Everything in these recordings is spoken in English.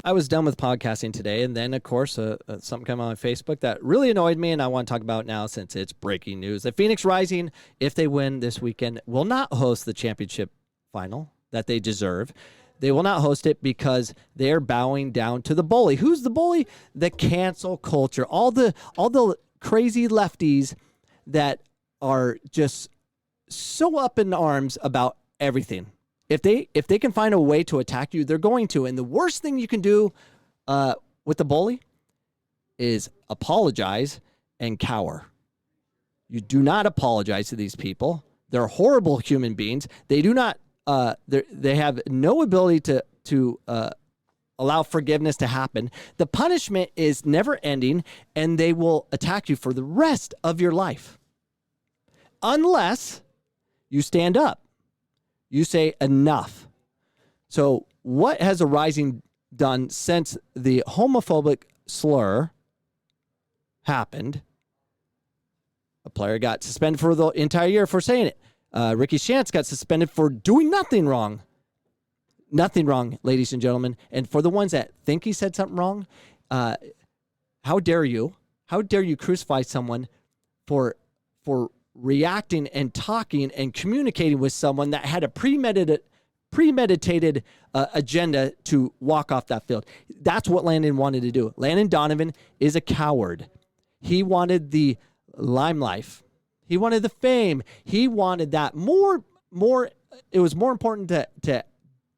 I was done with podcasting today, and then, of course, something came on Facebook that really annoyed me, and I want to talk about now since it's breaking news. The Phoenix Rising, if they win this weekend, will not host the championship final that they deserve. They will not host it because they're bowing down to the bully. Who's the bully? The cancel culture. All the crazy lefties that are just so up in arms about everything. If they can find a way to attack you, they're going to. And the worst thing you can do with the bully is apologize and cower. You do not apologize to these people. They're horrible human beings. They do not. They have no ability to allow forgiveness to happen. The punishment is never ending, and they will attack you for the rest of your life, unless you stand up. You say enough. So what has the Rising done since the homophobic slur happened? A player got suspended for the entire year for saying it. Ricky Shantz got suspended for doing nothing wrong. Nothing wrong, ladies and gentlemen. And for the ones that think he said something wrong, how dare you? How dare you crucify someone for reacting and talking and communicating with someone that had a premeditated agenda to walk off that field? That's what Landon wanted to do. Landon Donovan is a coward. He wanted the limelight. He wanted the fame. He wanted that more. It was more important to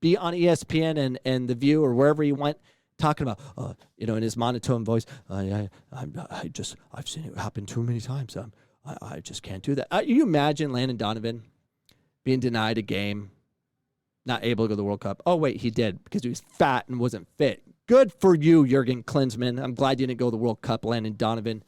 be on ESPN and The View or wherever he went, talking about, in his monotone voice. I've seen it happen too many times. I just can't do that. You imagine Landon Donovan being denied a game, not able to go to the World Cup. Oh, wait, he did because he was fat and wasn't fit. Good for you, Jurgen Klinsmann. I'm glad you didn't go to the World Cup, Landon Donovan.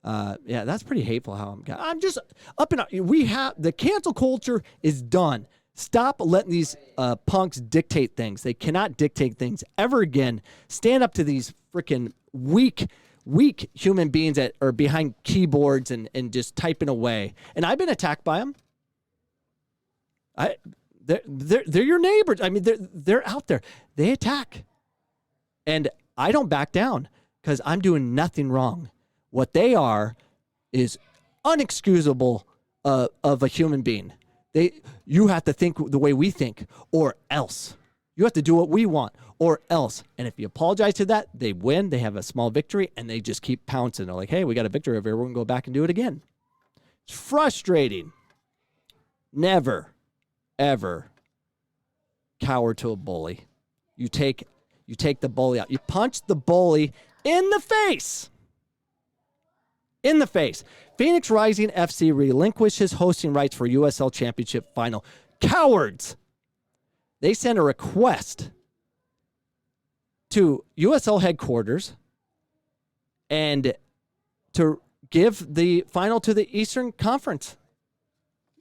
Yeah, that's pretty hateful how I'm just up and up. The cancel culture is done. Stop letting these punks dictate things. They cannot dictate things ever again. Stand up to these freaking weak human beings that are behind keyboards and just typing away. And I've been attacked by them. They're your neighbors. I mean, they're out there. They attack. And I don't back down because I'm doing nothing wrong. What they are is unexcusable of a human being. You have to think the way we think, or else. You have to do what we want, or else. And if you apologize to that, they win. They have a small victory, and they just keep pouncing. They're like, hey, we got a victory over here. We're going to go back and do it again. It's frustrating. Never, ever cower to a bully. You take the bully out. You punch the bully in the face. In the face. Phoenix Rising FC relinquishes hosting rights for USL Championship Final. Cowards. They sent a request to USL headquarters and to give the final to the Eastern Conference.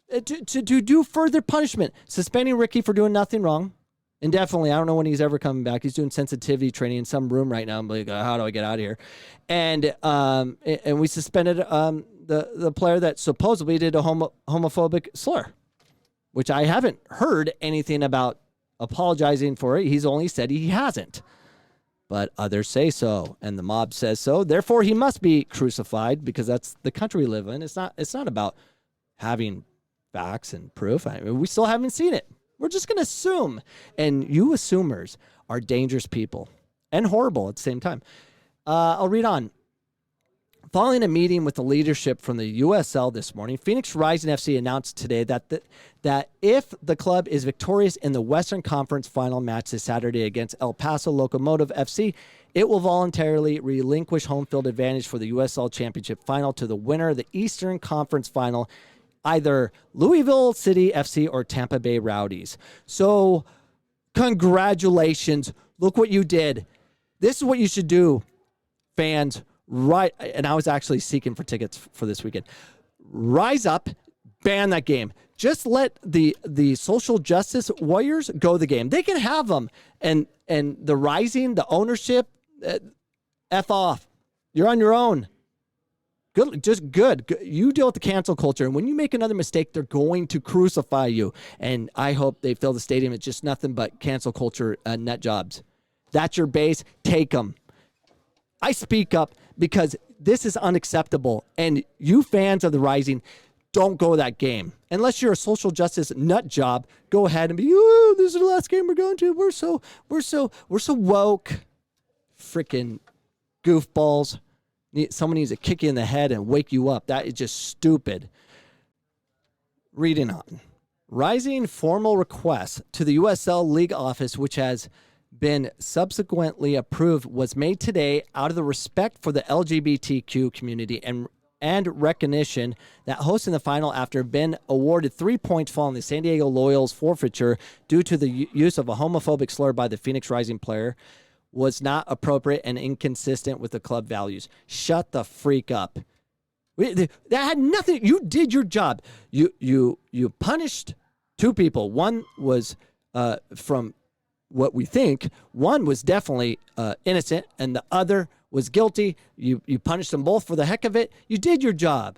To do further punishment. Suspending Ricky for doing nothing wrong. Indefinitely. I don't know when he's ever coming back. He's doing sensitivity training in some room right now. I'm like, how do I get out of here? And we suspended the player that supposedly did a homophobic slur, which I haven't heard anything about apologizing for it. He's only said he hasn't. But others say so, and the mob says so. Therefore, he must be crucified because that's the country we live in. It's not about having facts and proof. I mean, we still haven't seen it. We're just going to assume. And you assumers are dangerous people and horrible at the same time. I'll read on. Following a meeting with the leadership from the USL this morning, Phoenix Rising FC announced today that if the club is victorious in the Western Conference final match this Saturday against El Paso Locomotive FC, it will voluntarily relinquish home field advantage for the USL Championship final to the winner of the Eastern Conference final, either Louisville City FC or Tampa Bay Rowdies. So, congratulations. Look what you did. This is what you should do, fans. Right, and I was actually seeking for tickets for this weekend. Rise up, ban that game. Just let the social justice warriors go the game. They can have them. And the Rising, the ownership, F off. You're on your own. Good, just good. You deal with the cancel culture, and when you make another mistake, they're going to crucify you. And I hope they fill the stadium. It's just nothing but cancel culture nut jobs. That's your base. Take them. I speak up because this is unacceptable. And you fans of the Rising, don't go to that game. Unless you're a social justice nut job, go ahead and be, oh, this is the last game we're going to. We're so woke. Freaking goofballs. Someone needs to kick you in the head and wake you up. That is just stupid. Reading on. Rising formal request to the USL League office, which has been subsequently approved, was made today out of the respect for the LGBTQ community and recognition that hosting the final after been awarded 3 points following the San Diego Loyals forfeiture due to the use of a homophobic slur by the Phoenix Rising player was not appropriate and inconsistent with the club values. Shut the freak up. That had nothing. You did your job. You punished two people. One was from what we think. One was definitely innocent, and the other was guilty. You punished them both for the heck of it. You did your job.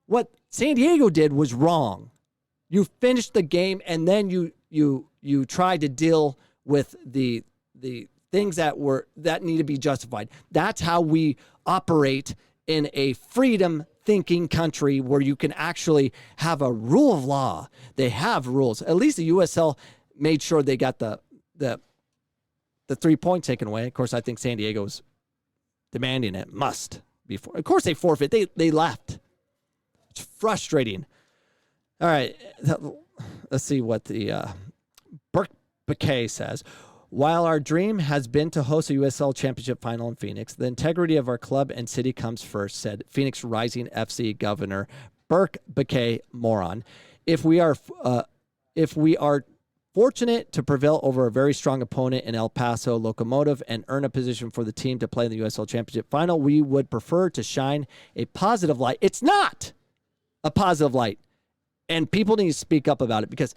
What San Diego did was wrong. You finished the game, and then you tried to deal with the things that need to be justified. That's how we operate in a freedom-thinking country where you can actually have a rule of law. They have rules. At least the USL made sure they got the 3 points taken away. Of course, I think San Diego's demanding it. Must be. Of course, they forfeit. They left. It's frustrating. All right, let's see what the Burke Bakay says. While our dream has been to host a USL Championship final in Phoenix, the integrity of our club and city comes first, said Phoenix Rising FC Governor Burke Bakay Moron. If we are fortunate to prevail over a very strong opponent in El Paso Locomotive and earn a position for the team to play in the USL Championship final, we would prefer to shine a positive light. It's not a positive light. And people need to speak up about it because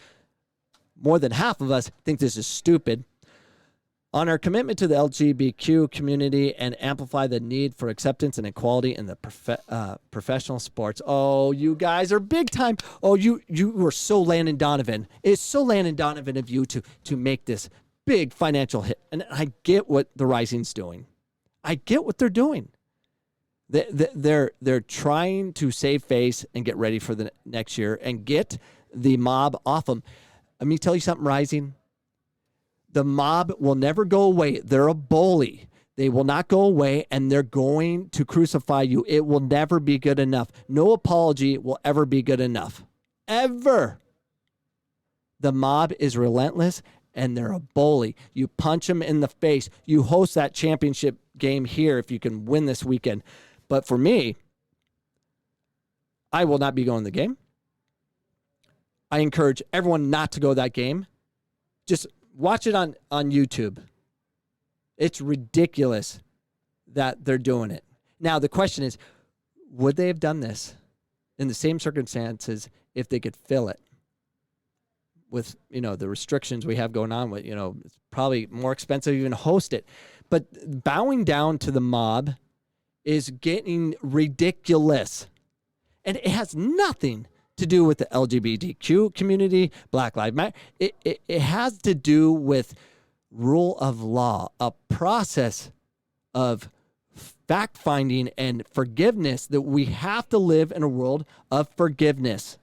more than half of us think this is stupid. On our commitment to the LGBTQ community and amplify the need for acceptance and equality in the professional sports. Oh, you guys are big time. Oh, you were so Landon Donovan. It's so Landon Donovan of you to make this big financial hit. And I get what the Rising's doing. I get what they're doing. They're trying to save face and get ready for the next year and get the mob off them. Let me tell you something, Rising. The mob will never go away. They're a bully. They will not go away, and they're going to crucify you. It will never be good enough. No apology will ever be good enough. Ever. The mob is relentless, and they're a bully. You punch them in the face. You host that championship game here if you can win this weekend. But for me, I will not be going to the game. I encourage everyone not to go to that game. Just watch it on YouTube. It's ridiculous that they're doing it. Now, the question is, would they have done this in the same circumstances if they could fill it with, the restrictions we have going on with, it's probably more expensive to even host it. But bowing down to the mob is getting ridiculous. And it has nothing to do with the LGBTQ community, Black Lives Matter. It has to do with rule of law, a process of fact-finding and forgiveness that we have to live in a world of forgiveness.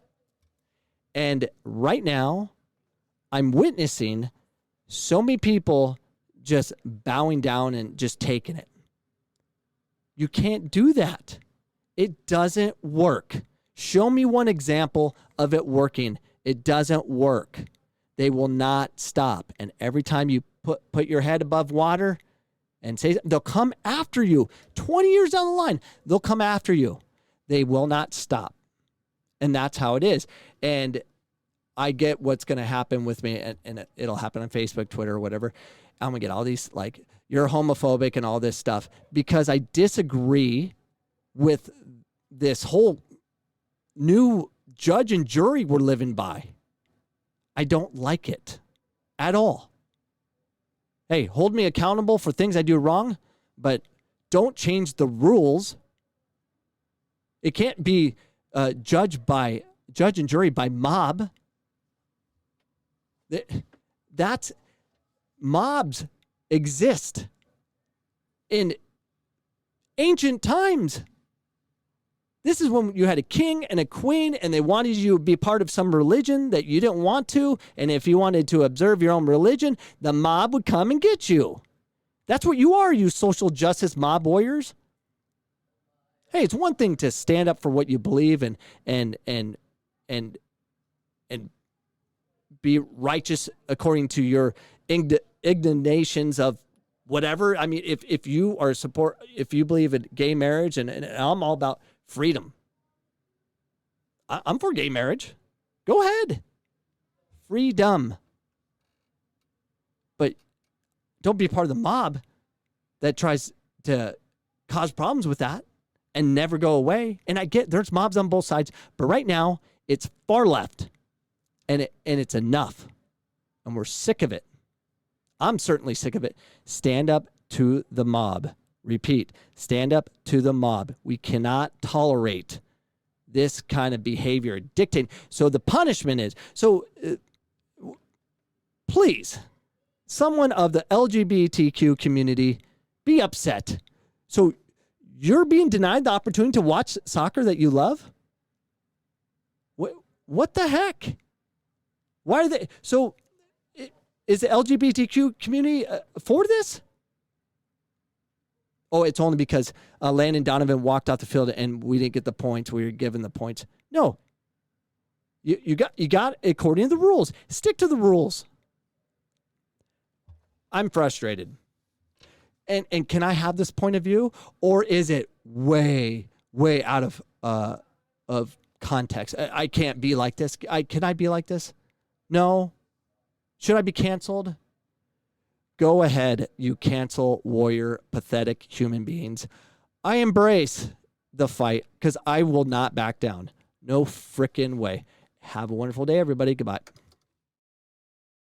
And right now, I'm witnessing so many people just bowing down and just taking it. You can't do that. It doesn't work. Show me one example of it working. It doesn't work. They will not stop. And every time you put your head above water and say, they'll come after you. 20 years down the line, they'll come after you. They will not stop. And that's how it is. And I get what's going to happen with me, and it'll happen on Facebook, Twitter, or whatever. I'm going to get all these, like, you're homophobic and all this stuff because I disagree with this whole new judge and jury we're living by. I don't like it at all. Hey, hold me accountable for things I do wrong, but don't change the rules. It can't be judge and jury by mob. That's mobs exist in ancient times. This is when you had a king and a queen, and they wanted you to be part of some religion that you didn't want to. And if you wanted to observe your own religion, the mob would come and get you. That's what you are, you social justice mob warriors. Hey, it's one thing to stand up for what you believe and be righteous according to your inclinations of whatever. I mean, if you believe in gay marriage, and I'm all about freedom. I'm for gay marriage. Go ahead. Freedom. But don't be part of the mob that tries to cause problems with that and never go away. And I get there's mobs on both sides, but right now it's far left, and it's enough. And we're sick of it. I'm certainly sick of it. Stand up to the mob. Repeat, stand up to the mob. We cannot tolerate this kind of behavior, dictating. So the punishment is, please, someone of the LGBTQ community, be upset. So you're being denied the opportunity to watch soccer that you love? What the heck? Why are they? So is the LGBTQ community for this? Oh, it's only because Landon Donovan walked off the field and we didn't get the points. We were given the points. No. You got according to the rules. Stick to the rules. I'm frustrated. And can I have this point of view, or is it way out of context? I can't be like this. Can I be like this? No. Should I be canceled? Go ahead, you cancel warrior, pathetic human beings. I embrace the fight because I will not back down. No frickin' way. Have a wonderful day, everybody. Goodbye.